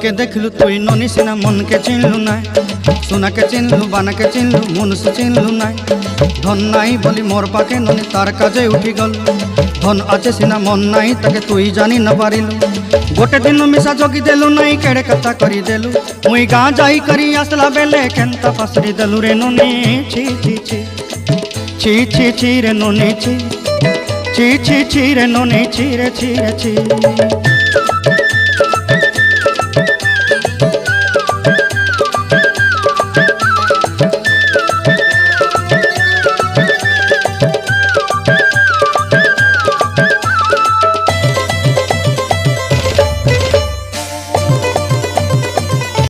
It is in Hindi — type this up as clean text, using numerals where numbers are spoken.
के देखलु तुई ननी सिना मन के चिन्हलु ना सोना के चिन्हलु बाना के चिन्हलु मनुष्य चिन्हलु ना धन नाई बोली मोर पाके ननी तार काजे उठी गल धन आचे सिना मन नाई ताके तुई जानी न पारिलु गोटे दिन मिसा जगी देलु नाई केड़े कथा करी देलु मुई गाँ जाई करी आसला बेले केंता पासरी देलु रे ननी छी छी छी छी छी छी रे ननी छी छी छी छी रे ननी छी रे छी रे छी।